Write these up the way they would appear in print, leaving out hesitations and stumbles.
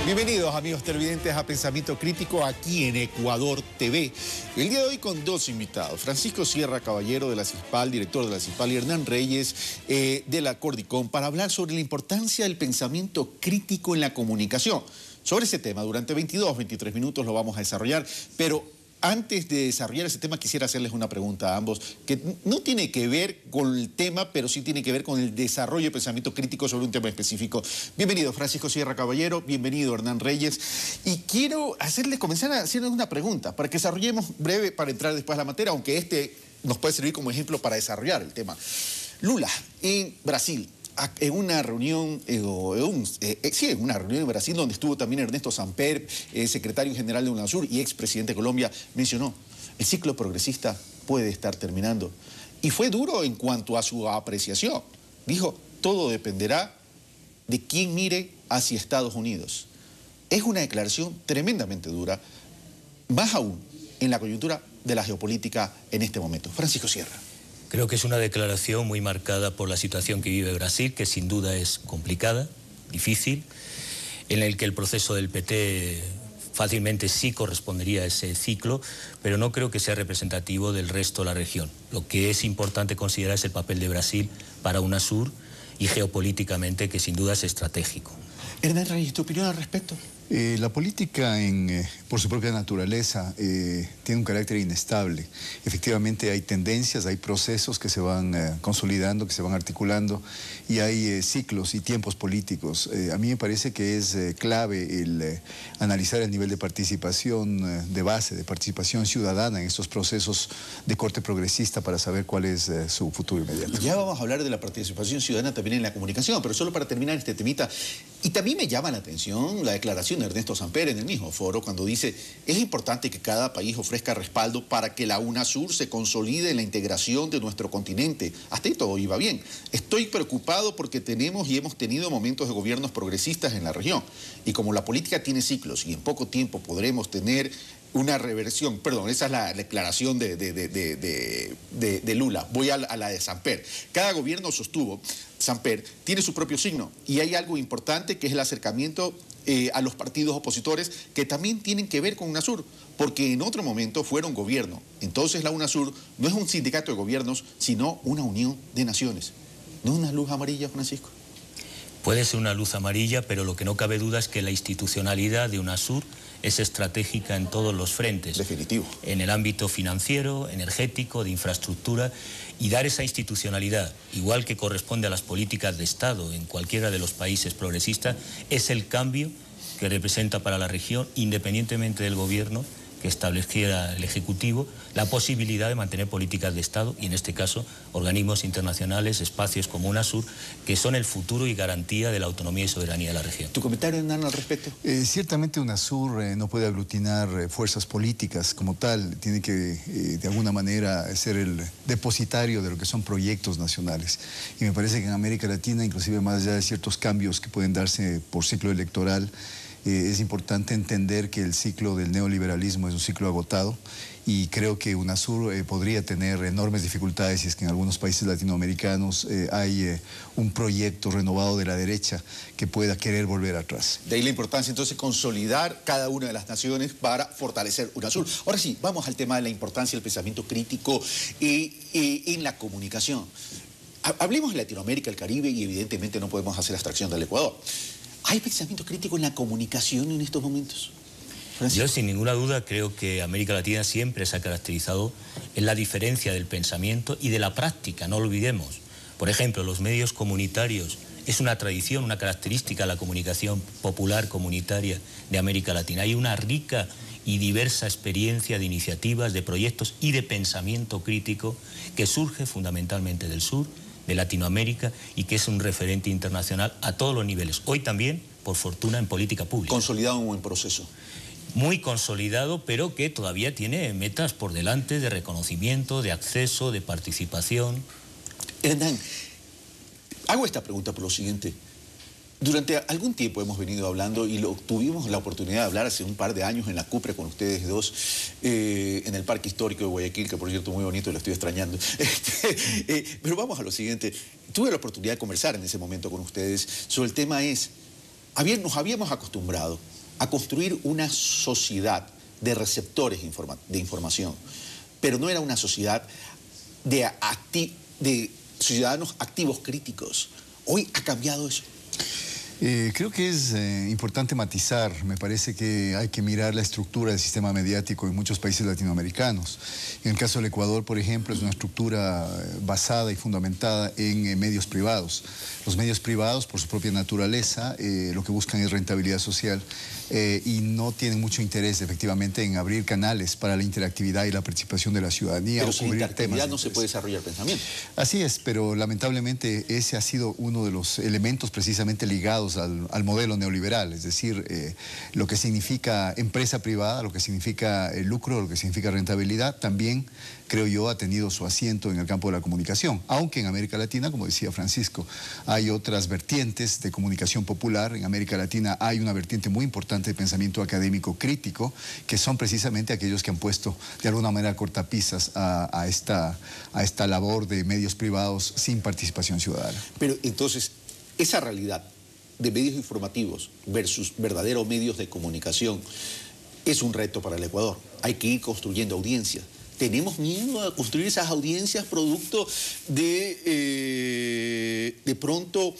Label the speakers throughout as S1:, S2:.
S1: Bienvenidos amigos televidentes a Pensamiento Crítico aquí en Ecuador TV. El día de hoy con dos invitados, Francisco Sierra Caballero de la CISPAL, director de la CISPAL, y Hernán Reyes de la Cordicom, para hablar sobre la importancia del pensamiento crítico en la comunicación. Sobre ese tema, durante 22-23 minutos lo vamos a desarrollar, pero antes de desarrollar ese tema quisiera hacerles una pregunta a ambos que no tiene que ver con el tema, pero sí tiene que ver con el desarrollo de pensamiento crítico sobre un tema específico. Bienvenido Francisco Sierra Caballero, bienvenido Hernán Reyes. Y quiero comenzar haciéndoles una pregunta para que desarrollemos breve para entrar después a la materia, aunque este nos puede servir como ejemplo para desarrollar el tema. Lula, en Brasil, en una reunión, en una reunión en Brasil donde estuvo también Ernesto Samper, secretario general de UNASUR y expresidente de Colombia, mencionó: el ciclo progresista puede estar terminando. Y fue duro en cuanto a su apreciación. Dijo: todo dependerá de quién mire hacia Estados Unidos. Es una declaración tremendamente dura, más aún en la coyuntura de la geopolítica en este momento. Francisco Sierra.
S2: Creo que es una declaración muy marcada por la situación que vive Brasil, que sin duda es complicada, difícil, en el que el proceso del PT fácilmente sí correspondería a ese ciclo, pero no creo que sea representativo del resto de la región. Lo que es importante considerar es el papel de Brasil para UNASUR y geopolíticamente, que sin duda es estratégico.
S1: Hernán Reyes, ¿tu opinión al respecto?
S3: La política, por su propia naturaleza, tiene un carácter inestable. Efectivamente hay tendencias, hay procesos que se van consolidando, que se van articulando, y hay ciclos y tiempos políticos. A mí me parece que es clave el analizar el nivel de participación de base, de participación ciudadana en estos procesos de corte progresista para saber cuál es su futuro inmediato.
S1: Ya vamos a hablar de la participación ciudadana también en la comunicación, pero solo para terminar este temita, y también me llama la atención la declaración de Ernesto Samper en el mismo foro cuando dice: es importante que cada país ofrezca respaldo para que la UNASUR se consolide en la integración de nuestro continente. Hasta ahí todo iba bien. Estoy preocupado porque tenemos y hemos tenido momentos de gobiernos progresistas en la región, y como la política tiene ciclos y en poco tiempo podremos tener una reversión, perdón, esa es la declaración de Lula. Voy a la de Samper. Cada gobierno, sostuvo Samper, tiene su propio signo, y hay algo importante que es el acercamiento a los partidos opositores, que también tienen que ver con UNASUR, porque en otro momento fueron gobierno. Entonces la UNASUR no es un sindicato de gobiernos, sino una unión de naciones. ¿No es una luz amarilla, Francisco?
S2: Puede ser una luz amarilla, pero lo que no cabe duda es que la institucionalidad de UNASUR es estratégica en todos los frentes.
S1: Definitivo.
S2: En el ámbito financiero, energético, de infraestructura, y dar esa institucionalidad, igual que corresponde a las políticas de Estado en cualquiera de los países progresistas, es el cambio que representa para la región, independientemente del gobierno que estableciera el Ejecutivo, la posibilidad de mantener políticas de Estado y, en este caso, organismos internacionales, espacios como UNASUR, que son el futuro y garantía de la autonomía y soberanía de la región.
S1: ¿Tu comentario, Hernán, al respecto?
S3: Ciertamente UNASUR no puede aglutinar fuerzas políticas como tal, tiene que de alguna manera ser el depositario de lo que son proyectos nacionales. Y me parece que en América Latina, inclusive más allá de ciertos cambios que pueden darse por ciclo electoral, es importante entender que el ciclo del neoliberalismo es un ciclo agotado, y creo que UNASUR podría tener enormes dificultades si es que en algunos países latinoamericanos hay un proyecto renovado de la derecha que pueda querer volver atrás.
S1: De ahí la importancia entonces consolidar cada una de las naciones para fortalecer UNASUR. Ahora sí, vamos al tema de la importancia del pensamiento crítico en la comunicación. Hablemos de Latinoamérica, el Caribe, y evidentemente no podemos hacer abstracción del Ecuador. ¿Hay pensamiento crítico en la comunicación en estos momentos?
S2: Yo, sin ninguna duda, creo que América Latina siempre se ha caracterizado en la diferencia del pensamiento y de la práctica, no lo olvidemos. Por ejemplo, los medios comunitarios es una tradición, una característica de la comunicación popular comunitaria de América Latina. Hay una rica y diversa experiencia de iniciativas, de proyectos y de pensamiento crítico que surge fundamentalmente del sur, de Latinoamérica, y que es un referente internacional a todos los niveles. Hoy también, por fortuna, en política pública.
S1: Consolidado un buen proceso.
S2: Muy consolidado, pero que todavía tiene metas por delante de reconocimiento, de acceso, de participación.
S1: Hernán, hago esta pregunta por lo siguiente. Durante algún tiempo hemos venido hablando, y tuvimos la oportunidad de hablar hace un par de años en la cumbre con ustedes dos, en el Parque Histórico de Guayaquil, que por cierto muy bonito, lo estoy extrañando. Pero vamos a lo siguiente. Tuve la oportunidad de conversar en ese momento con ustedes sobre el tema nos habíamos acostumbrado a construir una sociedad de receptores de información, pero no era una sociedad de ciudadanos activos críticos. Hoy ha cambiado eso.
S3: Creo que es importante matizar. Me parece que hay que mirar la estructura del sistema mediático en muchos países latinoamericanos. En el caso del Ecuador, por ejemplo, es una estructura basada y fundamentada en medios privados. Los medios privados, por su propia naturaleza, lo que buscan es rentabilidad social y no tienen mucho interés, efectivamente, en abrir canales para la interactividad y la participación de la ciudadanía.
S1: Pero sin interactividad no se puede desarrollar pensamiento.
S3: Así es, pero lamentablemente ese ha sido uno de los elementos precisamente ligados al modelo neoliberal, es decir, lo que significa empresa privada, lo que significa lucro, lo que significa rentabilidad, también, creo yo, ha tenido su asiento en el campo de la comunicación, aunque en América Latina, como decía Francisco, hay otras vertientes de comunicación popular. En América Latina hay una vertiente muy importante de pensamiento académico crítico, que son precisamente aquellos que han puesto de alguna manera cortapisas a esta labor de medios privados sin participación ciudadana.
S1: Pero entonces, esa realidad de medios informativos versus verdaderos medios de comunicación es un reto para el Ecuador. Hay que ir construyendo audiencias. ¿Tenemos miedo a construir esas audiencias producto de pronto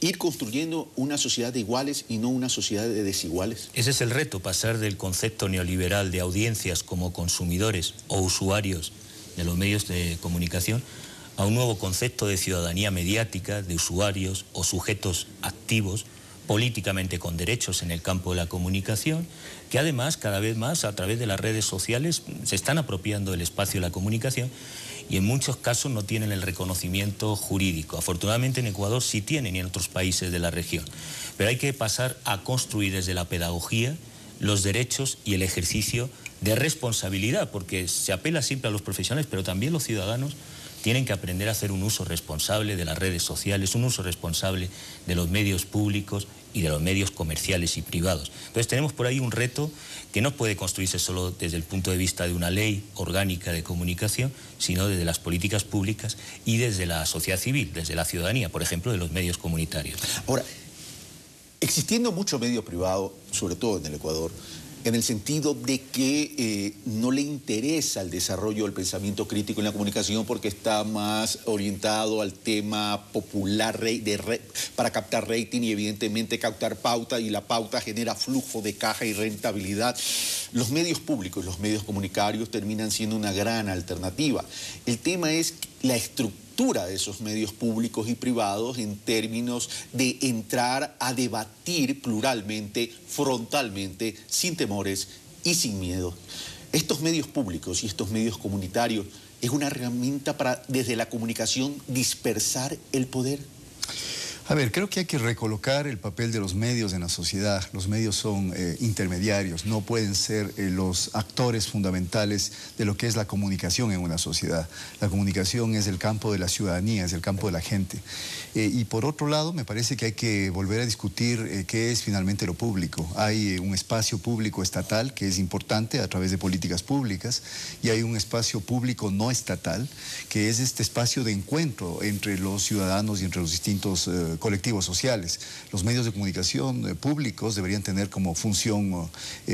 S1: ir construyendo una sociedad de iguales y no una sociedad de desiguales?
S2: Ese es el reto, pasar del concepto neoliberal de audiencias como consumidores o usuarios de los medios de comunicación a un nuevo concepto de ciudadanía mediática, de usuarios o sujetos activos políticamente con derechos en el campo de la comunicación, que además cada vez más a través de las redes sociales se están apropiando del espacio de la comunicación y en muchos casos no tienen el reconocimiento jurídico. Afortunadamente en Ecuador sí tienen y en otros países de la región, pero hay que pasar a construir desde la pedagogía los derechos y el ejercicio de responsabilidad, porque se apela siempre a los profesionales, pero también los ciudadanos tienen que aprender a hacer un uso responsable de las redes sociales, un uso responsable de los medios públicos y de los medios comerciales y privados. Entonces tenemos por ahí un reto que no puede construirse solo desde el punto de vista de una ley orgánica de comunicación, sino desde las políticas públicas y desde la sociedad civil, desde la ciudadanía, por ejemplo, de los medios comunitarios.
S1: Ahora, existiendo mucho medio privado, sobre todo en el Ecuador, en el sentido de que no le interesa el desarrollo del pensamiento crítico en la comunicación porque está más orientado al tema popular para captar rating y evidentemente captar pauta, y la pauta genera flujo de caja y rentabilidad. Los medios públicos, los medios comunitarios terminan siendo una gran alternativa. El tema es la estructura de esos medios públicos y privados en términos de entrar a debatir pluralmente, frontalmente, sin temores y sin miedo. Estos medios públicos y estos medios comunitarios es una herramienta para, desde la comunicación, dispersar el poder.
S3: A ver, creo que hay que recolocar el papel de los medios en la sociedad. Los medios son intermediarios, no pueden ser los actores fundamentales de lo que es la comunicación en una sociedad. La comunicación es el campo de la ciudadanía, es el campo de la gente. Y por otro lado, me parece que hay que volver a discutir qué es finalmente lo público. Hay un espacio público estatal que es importante a través de políticas públicas, y hay un espacio público no estatal que es este espacio de encuentro entre los ciudadanos y entre los distintos colectivos sociales. Los medios de comunicación públicos deberían tener como función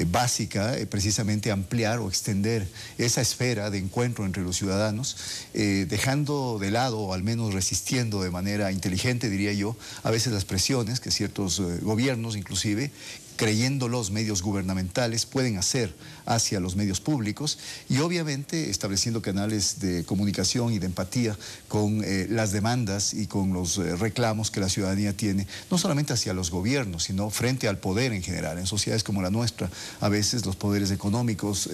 S3: básica precisamente ampliar o extender esa esfera de encuentro entre los ciudadanos, dejando de lado, o al menos resistiendo de manera inteligente, diría yo, a veces las presiones que ciertos gobiernos, inclusive, creyendo los medios gubernamentales, pueden hacer hacia los medios públicos, y obviamente estableciendo canales de comunicación y de empatía con las demandas y con los reclamos que la ciudadanía tiene, no solamente hacia los gobiernos, sino frente al poder en general. En sociedades como la nuestra, a veces los poderes económicos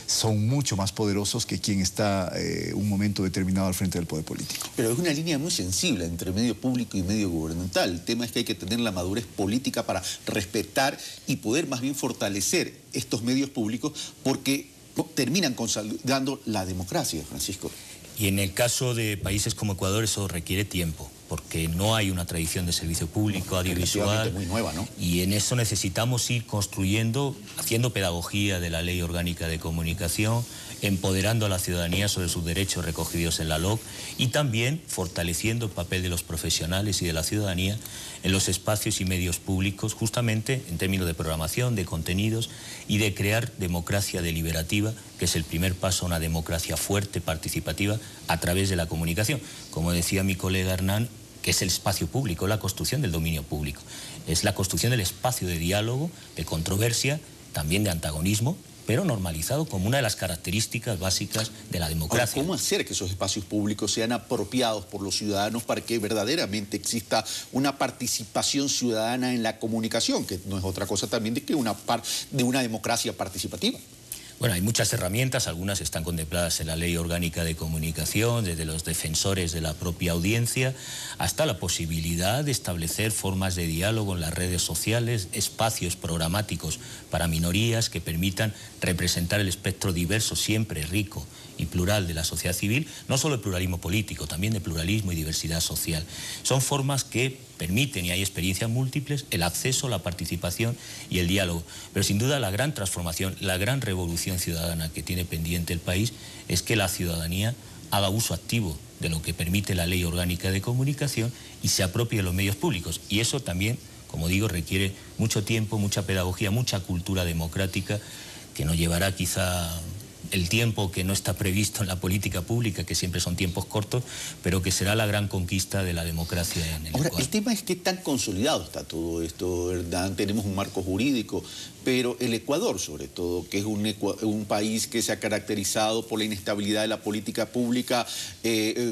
S3: son mucho más poderosos que quien está un momento determinado al frente del poder político.
S1: Pero es una línea muy sensible entre medio público y medio gubernamental. El tema es que hay que tener la madurez política para respetar y poder más bien fortalecer estos medios públicos, porque terminan consolidando la democracia, Francisco.
S2: Y en el caso de países como Ecuador eso requiere tiempo, porque no hay una tradición de servicio público audiovisual.
S1: Muy nueva, ¿no?
S2: Y en eso necesitamos ir construyendo, haciendo pedagogía de la Ley Orgánica de Comunicación empoderando a la ciudadanía sobre sus derechos recogidos en la LOC y también fortaleciendo el papel de los profesionales y de la ciudadanía en los espacios y medios públicos, justamente en términos de programación, de contenidos y de crear democracia deliberativa, que es el primer paso a una democracia fuerte, participativa, a través de la comunicación. Como decía mi colega Hernán, que es el espacio público, la construcción del dominio público. Es la construcción del espacio de diálogo, de controversia, también de antagonismo, pero normalizado como una de las características básicas de la democracia.
S1: ¿Cómo hacer que esos espacios públicos sean apropiados por los ciudadanos para que verdaderamente exista una participación ciudadana en la comunicación, que no es otra cosa también de que una democracia participativa?
S2: Bueno, hay muchas herramientas, algunas están contempladas en la Ley Orgánica de Comunicación, desde los defensores de la propia audiencia, hasta la posibilidad de establecer formas de diálogo en las redes sociales, espacios programáticos para minorías que permitan representar el espectro diverso, siempre rico y plural de la sociedad civil, no solo el pluralismo político, también de pluralismo y diversidad social. Son formas que permiten, y hay experiencias múltiples, el acceso, la participación y el diálogo. Pero sin duda la gran transformación, la gran revolución ciudadana que tiene pendiente el país es que la ciudadanía haga uso activo de lo que permite la Ley Orgánica de Comunicación y se apropie de los medios públicos. Y eso también, como digo, requiere mucho tiempo, mucha pedagogía, mucha cultura democrática, que nos llevará quizá el tiempo que no está previsto en la política pública, que siempre son tiempos cortos, pero que será la gran conquista de la democracia en el Ecuador.
S1: Ahora, el tema es qué tan consolidado está todo esto, ¿verdad? Tenemos un marco jurídico, pero el Ecuador, sobre todo, que es un país que se ha caracterizado por la inestabilidad de la política pública,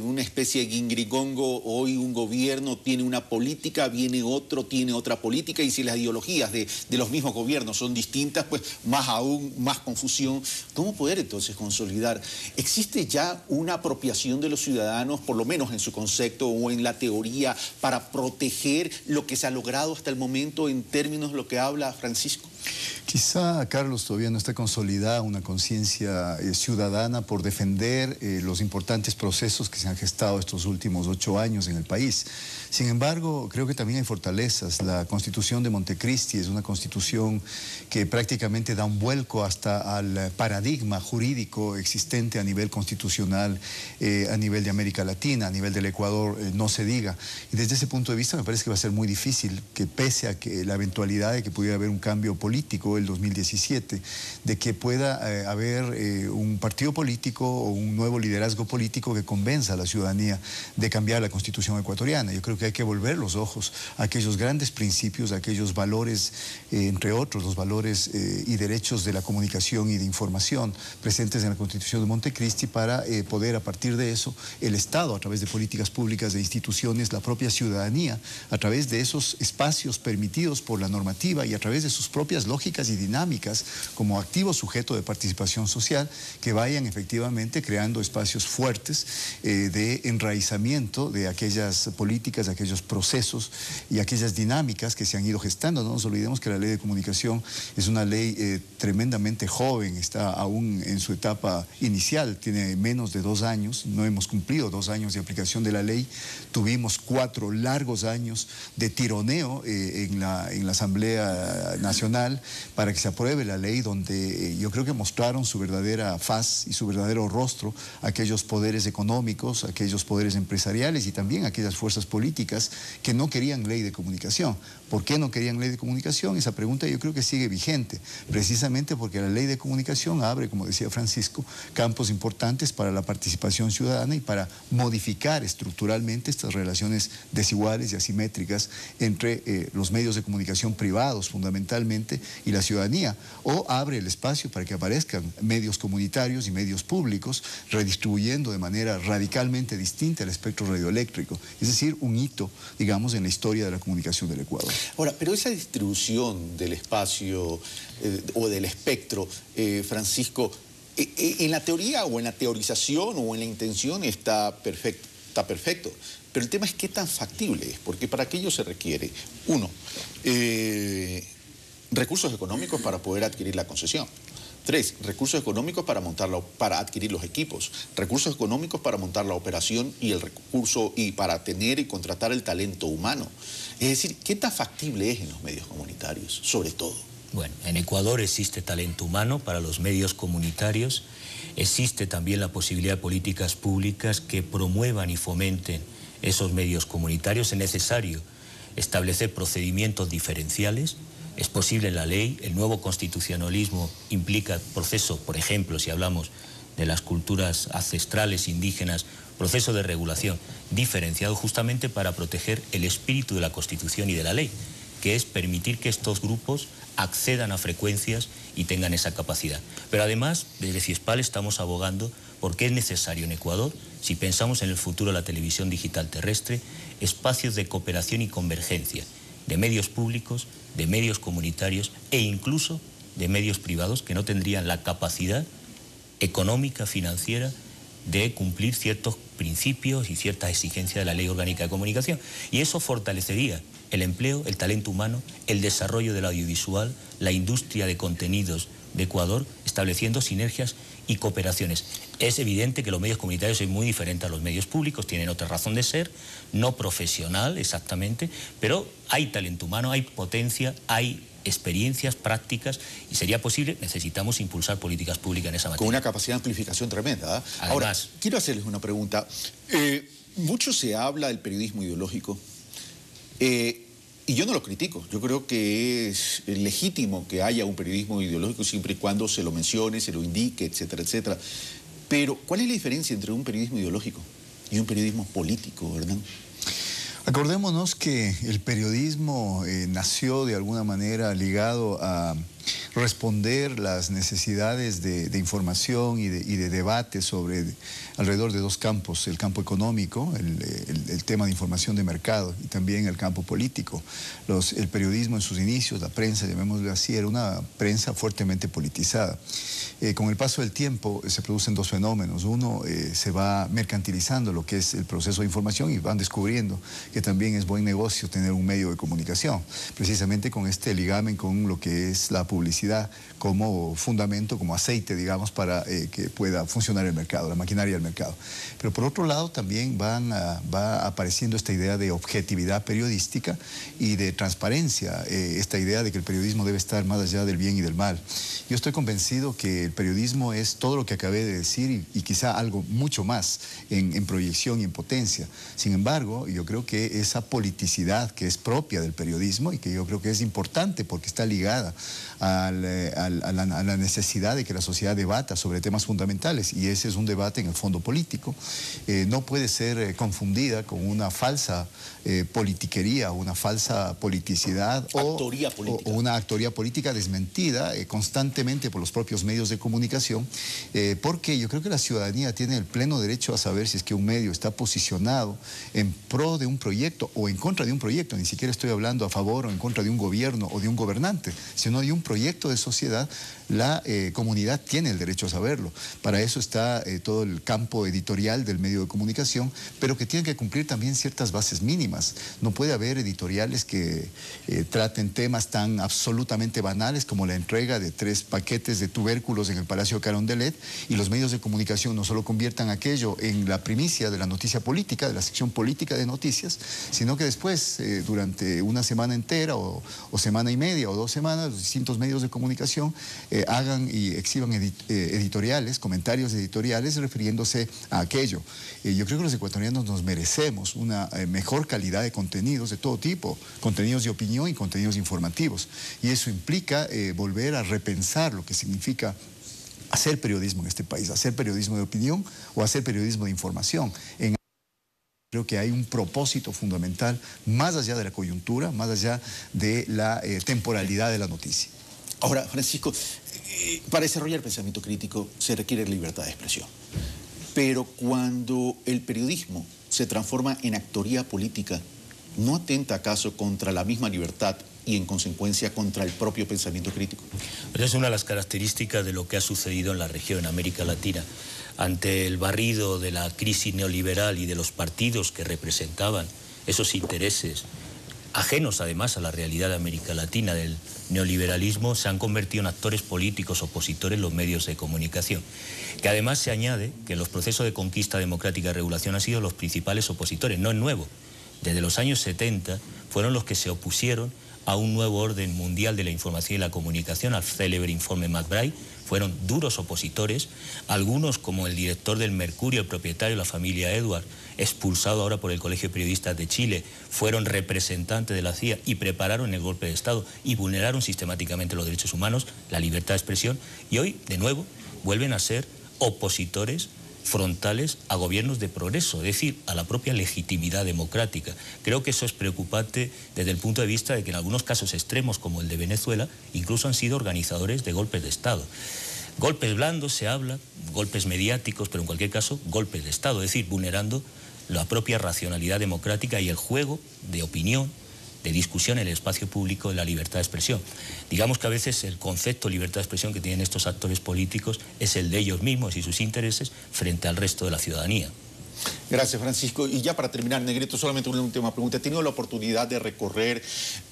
S1: una especie de guingrigongo. Hoy un gobierno tiene una política, viene otro, tiene otra política, y si las ideologías de los mismos gobiernos son distintas, pues más aún, más confusión. ¿Cómo poder entonces consolidar? ¿Existe ya una apropiación de los ciudadanos, por lo menos en su concepto o en la teoría, para proteger lo que se ha logrado hasta el momento en términos de lo que habla Francisco?
S3: Quizá, Carlos, todavía no está consolidada una conciencia ciudadana por defender los importantes procesos que se han gestado estos últimos 8 años en el país. Sin embargo, creo que también hay fortalezas. La Constitución de Montecristi es una constitución que prácticamente da un vuelco hasta al paradigma jurídico existente a nivel constitucional, a nivel de América Latina, a nivel del Ecuador, no se diga. Y desde ese punto de vista me parece que va a ser muy difícil que, pese a que la eventualidad de que pudiera haber un cambio político el 2017, de que pueda haber un partido político o un nuevo liderazgo político que convenza a la ciudadanía de cambiar la Constitución ecuatoriana. Yo creo que hay que volver los ojos a aquellos grandes principios, a aquellos valores, entre otros, los valores y derechos de la comunicación y de información presentes en la Constitución de Montecristi, para poder, a partir de eso, el Estado, a través de políticas públicas, de instituciones, la propia ciudadanía, a través de esos espacios permitidos por la normativa y a través de sus propias lógicas y dinámicas como activo sujeto de participación social, que vayan efectivamente creando espacios fuertes de enraizamiento de aquellas políticas, de aquellos procesos y aquellas dinámicas que se han ido gestando. No nos olvidemos que la Ley de Comunicación es una ley tremendamente joven, está aún en su etapa inicial, tiene menos de 2 años, no hemos cumplido 2 años de aplicación de la ley, tuvimos 4 largos años de tironeo en la Asamblea Nacional para que se apruebe la ley, donde yo creo que mostraron su verdadera faz y su verdadero rostro aquellos poderes económicos, aquellos poderes empresariales y también aquellas fuerzas políticas que no querían ley de comunicación. ¿Por qué no querían ley de comunicación? Esa pregunta yo creo que sigue vigente, precisamente porque la ley de comunicación abre, como decía Francisco, campos importantes para la participación ciudadana y para modificar estructuralmente estas relaciones desiguales y asimétricas entre los medios de comunicación privados, fundamentalmente, y la ciudadanía, o abre el espacio para que aparezcan medios comunitarios y medios públicos, redistribuyendo de manera radicalmente distinta el espectro radioeléctrico, es decir, un hito, digamos, en la historia de la comunicación del Ecuador.
S1: Ahora, pero esa distribución del espacio o del espectro, Francisco, en la teoría o en la teorización o en la intención está perfecto, pero el tema es qué tan factible es, porque para aquello se requiere, uno, recursos económicos para poder adquirir la concesión. 3, recursos económicos para adquirir los equipos, recursos económicos para montar la operación y para tener y contratar el talento humano. Es decir, ¿qué tan factible es en los medios comunitarios, sobre todo?
S2: Bueno, en Ecuador existe talento humano para los medios comunitarios Existe también la posibilidad de políticas públicas que promuevan y fomenten esos medios comunitarios. Es necesario establecer procedimientos diferenciales. Es posible en la ley. El nuevo constitucionalismo implica procesos, por ejemplo, si hablamos de las culturas ancestrales indígenas, proceso de regulación diferenciado justamente para proteger el espíritu de la Constitución y de la ley, que es permitir que estos grupos accedan a frecuencias y tengan esa capacidad. Pero además, desde CIESPAL estamos abogando porque es necesario en Ecuador, si pensamos en el futuro de la televisión digital terrestre, espacios de cooperación y convergencia de medios públicos, de medios comunitarios e incluso de medios privados que no tendrían la capacidad económica, financiera, de cumplir ciertos principios y ciertas exigencias de la Ley Orgánica de Comunicación. Y eso fortalecería el empleo, el talento humano, el desarrollo del audiovisual, la industria de contenidos de Ecuador, estableciendo sinergias y cooperaciones. Es evidente que los medios comunitarios son muy diferentes a los medios públicos, tienen otra razón de ser, no profesional exactamente, pero hay talento humano, hay potencia, hay experiencias, prácticas, y sería posible, necesitamos impulsar políticas públicas en esa materia.
S1: Con una capacidad de amplificación tremenda.
S2: Además,
S1: ahora, quiero hacerles una pregunta. Mucho se habla del periodismo ideológico, y yo no lo critico. Yo creo que es legítimo que haya un periodismo ideológico siempre y cuando se lo mencione, se lo indique, etcétera, etcétera. Pero, ¿cuál es la diferencia entre un periodismo ideológico y un periodismo político, verdad?
S3: Acordémonos que el periodismo nació de alguna manera ligado a responder las necesidades de información y de debate alrededor de dos campos, el campo económico, el tema de información de mercado, y también el campo político. El periodismo en sus inicios, la prensa, llamémoslo así, era una prensa fuertemente politizada. Con el paso del tiempo se producen dos fenómenos. Uno, se va mercantilizando lo que es el proceso de información y van descubriendo que también es buen negocio tener un medio de comunicación, precisamente con este ligamen con lo que es la publicidad como fundamento, como aceite, digamos, para que pueda funcionar el mercado, la maquinaria del mercado. Pero por otro lado también va apareciendo esta idea de objetividad periodística y de transparencia, esta idea de que el periodismo debe estar más allá del bien y del mal. Yo estoy convencido que el periodismo es todo lo que acabé de decir y quizá algo mucho más en proyección y en potencia. Sin embargo, yo creo que esa politicidad que es propia del periodismo y que yo creo que es importante porque está ligada a la necesidad de que la sociedad debata sobre temas fundamentales, y ese es un debate en el fondo político, no puede ser confundida con una falsa politiquería, una falsa politicidad o una actoría política desmentida constantemente por los propios medios de comunicación, porque yo creo que la ciudadanía tiene el pleno derecho a saber si es que un medio está posicionado en pro de un proyecto o en contra de un proyecto. Ni siquiera estoy hablando a favor o en contra de un gobierno o de un gobernante, sino de un proyecto de sociedad. La comunidad tiene el derecho a saberlo. Para eso está todo el campo editorial del medio de comunicación, pero que tienen que cumplir también ciertas bases mínimas. No puede haber editoriales que traten temas tan absolutamente banales como la entrega de 3 paquetes de tubérculos en el Palacio Carondelet, y los medios de comunicación no solo conviertan aquello en la primicia de la noticia política, de la sección política de noticias, sino que después, durante una semana entera o semana y media o 2 semanas, los distintos medios de comunicación hagan y exhiban editoriales, comentarios editoriales refiriéndose a aquello. Yo creo que los ecuatorianos nos merecemos una mejor calidad de contenidos de todo tipo, contenidos de opinión y contenidos informativos. Y eso implica volver a repensar lo que significa hacer periodismo en este país, hacer periodismo de opinión o hacer periodismo de información. Creo que hay un propósito fundamental más allá de la coyuntura, más allá de la temporalidad de la noticia.
S1: Ahora, Francisco, para desarrollar pensamiento crítico se requiere libertad de expresión. Pero cuando el periodismo se transforma en actoría política, ¿no atenta acaso contra la misma libertad y en consecuencia contra el propio pensamiento crítico?
S2: Pues es una de las características de lo que ha sucedido en la región, en América Latina. Ante el barrido de la crisis neoliberal y de los partidos que representaban esos intereses, ajenos además a la realidad de América Latina del neoliberalismo, se han convertido en actores políticos opositores los medios de comunicación. Que además se añade que en los procesos de conquista democrática y regulación han sido los principales opositores. No es nuevo. desde los años 70, fueron los que se opusieron a un nuevo orden mundial de la información y la comunicación, al célebre informe McBride. Fueron duros opositores, algunos como el director del Mercurio, el propietario de la familia Edward, expulsado ahora por el Colegio de Periodistas de Chile, fueron representantes de la CIA y prepararon el golpe de Estado y vulneraron sistemáticamente los derechos humanos, la libertad de expresión, y hoy, de nuevo, vuelven a ser opositores frontales a gobiernos de progreso, es decir, a la propia legitimidad democrática. Creo que eso es preocupante desde el punto de vista de que en algunos casos extremos, como el de Venezuela, incluso han sido organizadores de golpes de Estado. Golpes blandos se habla, golpes mediáticos, pero en cualquier caso, golpes de Estado, es decir, vulnerando la propia racionalidad democrática y el juego de opinión, de discusión en el espacio público de la libertad de expresión. Digamos que a veces el concepto de libertad de expresión que tienen estos actores políticos es el de ellos mismos y sus intereses frente al resto de la ciudadanía.
S1: Gracias, Francisco. Y ya para terminar, Negrito, solamente una última pregunta. He tenido la oportunidad de recorrer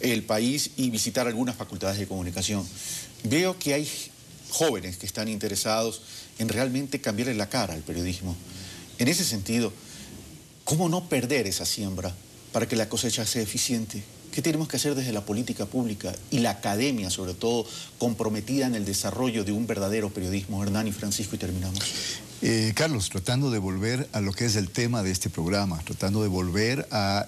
S1: el país y visitar algunas facultades de comunicación. Veo que hay jóvenes que están interesados en realmente cambiarle la cara al periodismo. En ese sentido, ¿cómo no perder esa siembra para que la cosecha sea eficiente? ¿Qué tenemos que hacer desde la política pública y la academia, sobre todo, comprometida en el desarrollo de un verdadero periodismo? Hernán y Francisco, y terminamos.
S3: Carlos, tratando de volver a lo que es el tema de este programa, tratando de volver a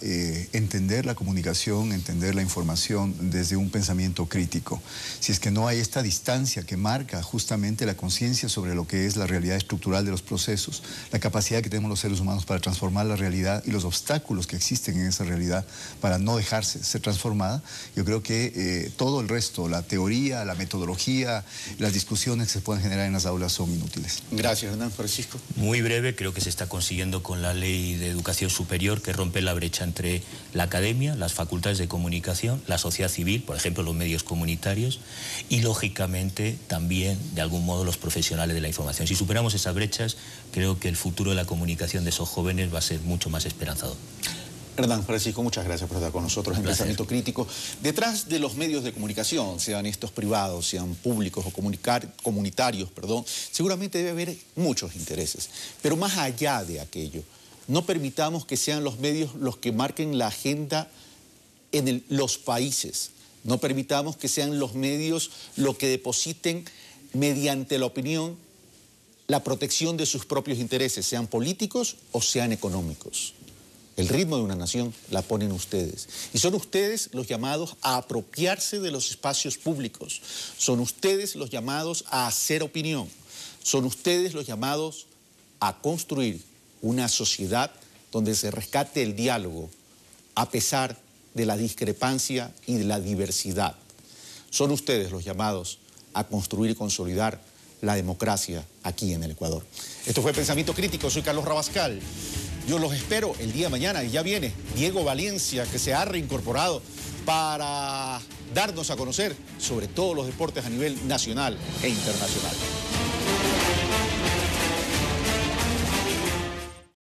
S3: entender la comunicación, entender la información desde un pensamiento crítico. Si es que no hay esta distancia que marca justamente la conciencia sobre lo que es la realidad estructural de los procesos, la capacidad que tenemos los seres humanos para transformar la realidad y los obstáculos que existen en esa realidad para no dejarse ser transformada, yo creo que todo el resto, la teoría, la metodología, las discusiones que se pueden generar en las aulas son inútiles.
S1: Gracias, Hernán. Francisco.
S2: Muy breve, creo que se está consiguiendo con la Ley de Educación Superior, que rompe la brecha entre la academia, las facultades de comunicación, la sociedad civil, por ejemplo, los medios comunitarios, y lógicamente también, de algún modo, los profesionales de la información. Si superamos esas brechas, creo que el futuro de la comunicación de esos jóvenes va a ser mucho más esperanzador.
S1: Hernán, Francisco, muchas gracias por estar con nosotros en
S2: Gracias.
S1: Pensamiento Crítico. Detrás de los medios de comunicación, sean estos privados, sean públicos o comunitarios, seguramente debe haber muchos intereses. Pero más allá de aquello, no permitamos que sean los medios los que marquen la agenda en los países. No permitamos que sean los medios los que depositen mediante la opinión la protección de sus propios intereses, sean políticos o sean económicos. El ritmo de una nación la ponen ustedes. Y son ustedes los llamados a apropiarse de los espacios públicos. Son ustedes los llamados a hacer opinión. Son ustedes los llamados a construir una sociedad donde se rescate el diálogo a pesar de la discrepancia y de la diversidad. Son ustedes los llamados a construir y consolidar la democracia aquí en el Ecuador. Esto fue Pensamiento Crítico. Soy Carlos Rabascal. Yo los espero el día de mañana y ya viene Diego Valencia, que se ha reincorporado para darnos a conocer sobre todos los deportes a nivel nacional e internacional.